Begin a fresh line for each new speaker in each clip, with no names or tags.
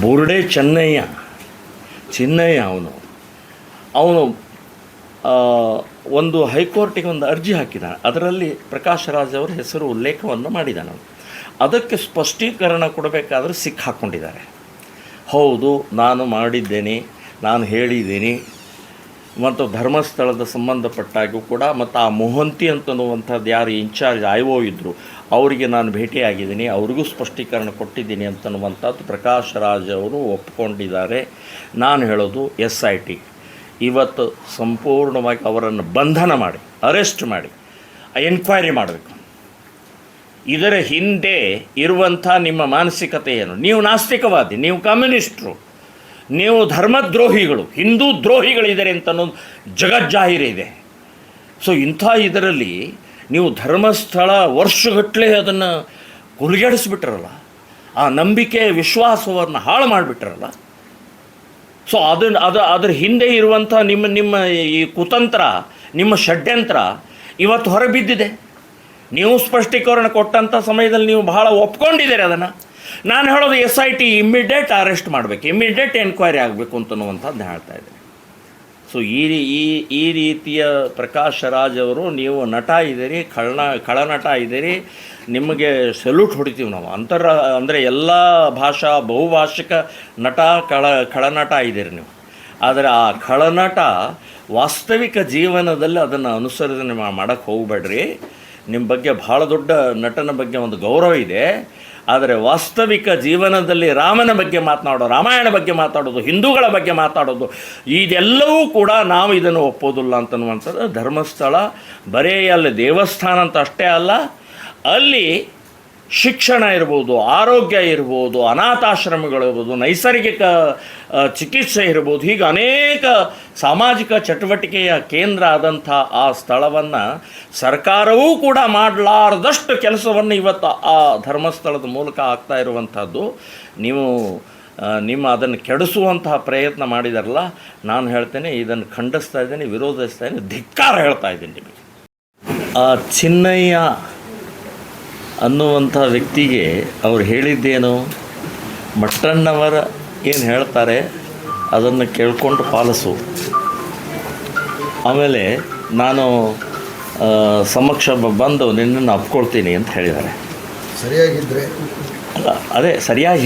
ಬೋರ್ಡೆ ಚಿನ್ನಯ್ಯ ಅವನು ಒಂದು ಹೈಕೋರ್ಟಿಗೆ ಒಂದು ಅರ್ಜಿ ಹಾಕಿದ್ದಾನೆ. ಅದರಲ್ಲಿ ಪ್ರಕಾಶ್ ರಾಜ್ ಅವರ ಹೆಸರು ಉಲ್ಲೇಖವನ್ನು ಮಾಡಿದ್ದಾನೆ. ಅದಕ್ಕೆ ಸ್ಪಷ್ಟೀಕರಣ ಕೊಡಬೇಕಾದ್ರೆ ಸಿಕ್ಕಾಕ್ಕೊಂಡಿದ್ದಾರೆ. ಹೌದು, ನಾನು ಮಾಡಿದ್ದೇನೆ, ನಾನು ಹೇಳಿದ್ದೀನಿ, ಮತ್ತು ಧರ್ಮಸ್ಥಳದ ಸಂಬಂಧಪಟ್ಟಾಗೂ ಕೂಡ ಮತ್ತು ಆ ಮೊಹಂತಿ ಅಂತನ್ನುವಂಥದ್ದು ಯಾರು ಇನ್ಚಾರ್ಜ್ IO ಇದ್ದರು ಅವರಿಗೆ ನಾನು ಭೇಟಿಯಾಗಿದ್ದೀನಿ, ಅವ್ರಿಗೂ ಸ್ಪಷ್ಟೀಕರಣ ಕೊಟ್ಟಿದ್ದೀನಿ ಅಂತನ್ನುವಂಥದ್ದು ಪ್ರಕಾಶ್ ರಾಜ್ ಅವರು ಒಪ್ಕೊಂಡಿದ್ದಾರೆ. ನಾನು ಹೇಳೋದು SIT ಇವತ್ತು ಸಂಪೂರ್ಣವಾಗಿ ಅವರನ್ನು ಬಂಧನ ಮಾಡಿ, ಅರೆಸ್ಟ್ ಮಾಡಿ, ಎನ್ಕ್ವೈರಿ ಮಾಡಬೇಕು. ಇದರ ಹಿಂದೆ ಇರುವಂಥ ನಿಮ್ಮ ಮಾನಸಿಕತೆ ಏನು? ನೀವು ನಾಸ್ತಿಕವಾದಿ, ನೀವು ಕಮ್ಯುನಿಸ್ಟ್ರು, ನೀವು ಧರ್ಮದ್ರೋಹಿಗಳು, ಹಿಂದೂ ದ್ರೋಹಿಗಳಿದ್ದಾರೆ ಅಂತ ಅನ್ನೋದು ಜಗಜ್ಜಾಹಿರಿದೆ. ಸೊ ಇಂಥ ಇದರಲ್ಲಿ ನೀವು ಧರ್ಮಸ್ಥಳ ವರ್ಷಗಟ್ಟಲೆ ಅದನ್ನು ಹುಡುಗಾಡಿಸ್ಬಿಟ್ರಲ್ಲ, ಆ ನಂಬಿಕೆ ವಿಶ್ವಾಸವನ್ನು ಹಾಳು ಮಾಡಿಬಿಟ್ರಲ್ಲ. ಸೊ ಅದರ ಹಿಂದೆ ಇರುವಂಥ ನಿಮ್ಮ ಈ ಕುತಂತ್ರ, ನಿಮ್ಮ ಷಡ್ಯಂತ್ರ ಇವತ್ತು ಹೊರಬಿದ್ದಿದೆ. ನೀವು ಸ್ಪಷ್ಟೀಕರಣ ಕೊಟ್ಟಂಥ ಸಮಯದಲ್ಲಿ ನೀವು ಬಹಳ ಒಪ್ಕೊಂಡಿದ್ದೀರಿ ಅದನ್ನು. ನಾನು ಹೇಳೋದು SIT ಇಮ್ಮಿಡಿಯೇಟ್ ಅರೆಸ್ಟ್ ಮಾಡಬೇಕು, ಇಮ್ಮಿಡಿಯೇಟ್ ಎನ್ಕ್ವೈರಿ ಆಗಬೇಕು ಅಂತನ್ನುವಂಥದ್ದು ಹೇಳ್ತಾ ಇದ್ದೀನಿ. ಸೊ ಈ ರೀತಿಯ ಪ್ರಕಾಶ್ ರಾಜ್ ಅವರು, ನೀವು ನಟ ಇದ್ದೀರಿ, ಖಳನಟ ಇದ್ದೀರಿ, ನಿಮಗೆ ಸೆಲ್ಯೂಟ್ ಹೊಡಿತೀವಿ ನಾವು. ಅಂದರೆ ಎಲ್ಲ ಭಾಷಾ ಬಹುಭಾಷಿಕ ನಟ, ಖಳನಟ ಇದ್ದೀರಿ ನೀವು. ಆದರೆ ಆ ಖಳನಟ ವಾಸ್ತವಿಕ ಜೀವನದಲ್ಲಿ ಅದನ್ನು ಅನುಸರಣೆ ಮಾಡೋಕ್ಕೆ ಹೋಗಬೇಡ್ರಿ. ನಿಮ್ಮ ಬಗ್ಗೆ ಭಾಳ ದೊಡ್ಡ ನಟನ ಬಗ್ಗೆ ಒಂದು ಗೌರವ ಇದೆ, ಆದರೆ ವಾಸ್ತವಿಕ ಜೀವನದಲ್ಲಿ ರಾಮನ ಬಗ್ಗೆ ಮಾತನಾಡೋದು, ರಾಮಾಯಣ ಬಗ್ಗೆ ಮಾತಾಡೋದು, ಹಿಂದೂಗಳ ಬಗ್ಗೆ ಮಾತಾಡೋದು, ಇದೆಲ್ಲವೂ ಕೂಡ ನಾವು ಇದನ್ನು ಒಪ್ಪೋದಿಲ್ಲ ಅಂತನ್ನುವಂಥದ್ದು. ಧರ್ಮಸ್ಥಳ ಬರೀ ಅಲ್ಲಿ ದೇವಸ್ಥಾನ ಅಂತ ಅಷ್ಟೇ ಅಲ್ಲ, ಅಲ್ಲಿ ಶಿಕ್ಷಣ ಇರ್ಬೋದು, ಆರೋಗ್ಯ ಇರ್ಬೋದು, ಅನಾಥಾಶ್ರಮಗಳಿರ್ಬೋದು, ನೈಸರ್ಗಿಕ ಚಿಕಿತ್ಸೆ ಇರ್ಬೋದು, ಹೀಗೆ ಅನೇಕ ಸಾಮಾಜಿಕ ಚಟುವಟಿಕೆಯ ಕೇಂದ್ರ ಆದಂಥ ಆ ಸ್ಥಳವನ್ನು ಸರ್ಕಾರವೂ ಕೂಡ ಮಾಡಲಾರದಷ್ಟು ಕೆಲಸವನ್ನು ಇವತ್ತು ಆ ಧರ್ಮಸ್ಥಳದ ಮೂಲಕ ಆಗ್ತಾ ಇರುವಂಥದ್ದು. ನಿಮ್ಮ ಅದನ್ನು ಕೆಡಿಸುವಂತಹ ಪ್ರಯತ್ನ ಮಾಡಿದಾರಲ್ಲ, ನಾನು ಹೇಳ್ತೇನೆ, ಇದನ್ನು ಖಂಡಿಸ್ತಾ ಇದ್ದೇನೆ, ವಿರೋಧಿಸ್ತಾ ಇದ್ದೇನೆ, ಧಿಕ್ಕಾರ ಹೇಳ್ತಾ ಇದ್ದೀನಿ ನಿಮಗೆ. ಆ ಚಿನ್ನಯ್ಯ ಅನ್ನುವಂಥ ವ್ಯಕ್ತಿಗೆ ಅವ್ರು ಹೇಳಿದ್ದೇನು? ಮಟ್ಟಣ್ಣವರ ಏನು ಹೇಳ್ತಾರೆ ಅದನ್ನು ಕೇಳಿಕೊಂಡು ಪಾಲಿಸು, ಆಮೇಲೆ ನಾನು ಸಮಕ್ಷ ಬಂದು ನಿನ್ನನ್ನು ಅಪ್ಕೊಳ್ತೀನಿ ಅಂತ ಹೇಳಿದ್ದಾರೆ.
ಸರಿಯಾಗಿದ್ದರೆ
ಅಲ್ಲ, ಅದೇ ಸರಿಯಾಗಿ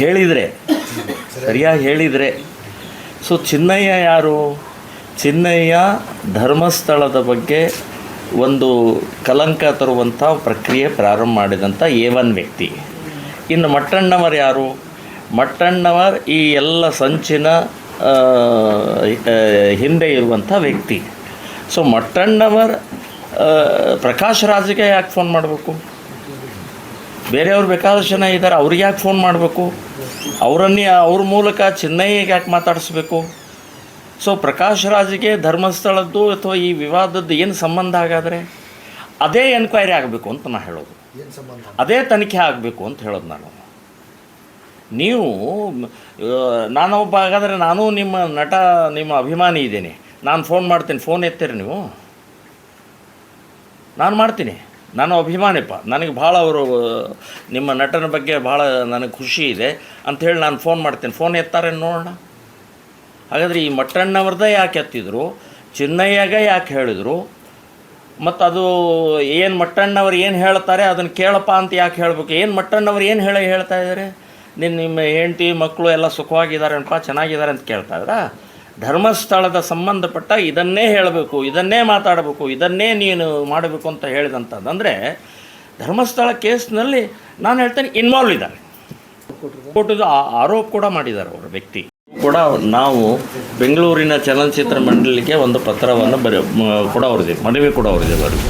ಹೇಳಿದರೆ. ಸೊ ಚಿನ್ನಯ್ಯ ಯಾರು? ಚಿನ್ನಯ್ಯ ಧರ್ಮಸ್ಥಳದ ಬಗ್ಗೆ ಒಂದು ಕಲಂಕ ತರುವಂಥ ಪ್ರಕ್ರಿಯೆ ಪ್ರಾರಂಭ ಮಾಡಿದಂಥ A1 ವ್ಯಕ್ತಿ. ಇನ್ನು ಮಟ್ಟಣ್ಣವರು ಯಾರು? ಮಟ್ಟಣ್ಣವರ್ ಈ ಎಲ್ಲ ಸಂಚಿನ ಹಿಂದೆ ಇರುವಂಥ ವ್ಯಕ್ತಿ. ಸೊ ಮಟ್ಟಣ್ಣವರ್ ಪ್ರಕಾಶ್ ರಾಜ್ಗೆ ಯಾಕೆ ಫೋನ್ ಮಾಡಬೇಕು? ಬೇರೆಯವ್ರು ಬೇಕಾದಷ್ಟು ಜನ ಇದ್ದಾರೆ, ಅವ್ರಿಗೆ ಯಾಕೆ ಫೋನ್ ಮಾಡಬೇಕು? ಅವ್ರ ಮೂಲಕ ಚಿನ್ನಯ್ಯಗೆ ಯಾಕೆ ಮಾತಾಡಿಸ್ಬೇಕು? ಸೊ ಪ್ರಕಾಶ್ ರಾಜ್ಗೆ ಧರ್ಮಸ್ಥಳದ್ದು ಅಥವಾ ಈ ವಿವಾದದ್ದು ಏನು ಸಂಬಂಧ? ಹಾಗಾದರೆ ಅದೇ ಎನ್ಕ್ವೈರಿ ಆಗಬೇಕು ಅಂತ ನಾನು ಹೇಳೋದು, ಅದೇ ತನಿಖೆ ಆಗಬೇಕು ಅಂತ ಹೇಳೋದು ನಾನು. ನೀವು ನಾನೊಬ್ಬ, ಹಾಗಾದರೆ ನಾನು ನಿಮ್ಮ ನಟ, ನಿಮ್ಮ ಅಭಿಮಾನಿ ಇದ್ದೀನಿ, ನಾನು ಫೋನ್ ಮಾಡ್ತೀನಿ, ಫೋನ್ ಎತ್ತೀರಿ ನೀವು? ನಾನು ಮಾಡ್ತೀನಿ, ನಾನು ಅಭಿಮಾನಿಪ್ಪ, ನನಗೆ ಭಾಳ ಅವರು ನಿಮ್ಮ ನಟನ ಬಗ್ಗೆ ಭಾಳ ನನಗೆ ಖುಷಿ ಇದೆ ಅಂಥೇಳಿ ನಾನು ಫೋನ್ ಮಾಡ್ತೀನಿ, ಫೋನ್ ಎತ್ತಾರೆ ನೋಡೋಣ. ಹಾಗಾದರೆ ಈ ಮಟ್ಟಣ್ಣವ್ರದ್ದೇ ಯಾಕೆ ಎತ್ತಿದ್ರು, ಚಿನ್ನಯ್ಯಗ ಯಾಕೆ ಹೇಳಿದರು, ಮತ್ತು ಅದು ಏನು ಮಟ್ಟಣ್ಣವ್ರು ಏನು ಹೇಳ್ತಾರೆ ಅದನ್ನು ಕೇಳಪ್ಪ ಅಂತ ಯಾಕೆ ಹೇಳಬೇಕು? ಏನು ಮಟ್ಟಣ್ಣವ್ರು ಏನು ಹೇಳ್ತಾ ಇದ್ದಾರೆ? ನಿಮ್ಮ ಹೆಂಡತಿ ಮಕ್ಕಳು ಎಲ್ಲ ಸುಖವಾಗಿದ್ದಾರೆನಪ್ಪ, ಚೆನ್ನಾಗಿದ್ದಾರೆ ಅಂತ ಕೇಳ್ತಾ ಇದ್ದೀರಾ? ಧರ್ಮಸ್ಥಳದ ಸಂಬಂಧಪಟ್ಟ ಇದನ್ನೇ ಹೇಳಬೇಕು, ಇದನ್ನೇ ಮಾತಾಡಬೇಕು, ಇದನ್ನೇ ನೀನು ಮಾಡಬೇಕು ಅಂತ ಹೇಳಿದಂಥದ್ದು. ಅಂದರೆ ಧರ್ಮಸ್ಥಳ ಕೇಸ್ನಲ್ಲಿ ನಾನು ಹೇಳ್ತೇನೆ ಇನ್ವಾಲ್ವ್ ಇದ್ದಾರೆ, ಕೊಟ್ಟದ್ದು ಆರೋಪ ಕೂಡ ಮಾಡಿದ್ದಾರೆ ಅವರ ವ್ಯಕ್ತಿ ಕೂಡ. ನಾವು ಬೆಂಗಳೂರಿನ ಚಲನಚಿತ್ರ ಮಂಡಳಿಗೆ ಒಂದು ಪತ್ರವನ್ನು ಕೊಡೋರಿದೆ, ಮನವಿ ಕೊಡೋರಿದೆ ಅವರಿಗೆ.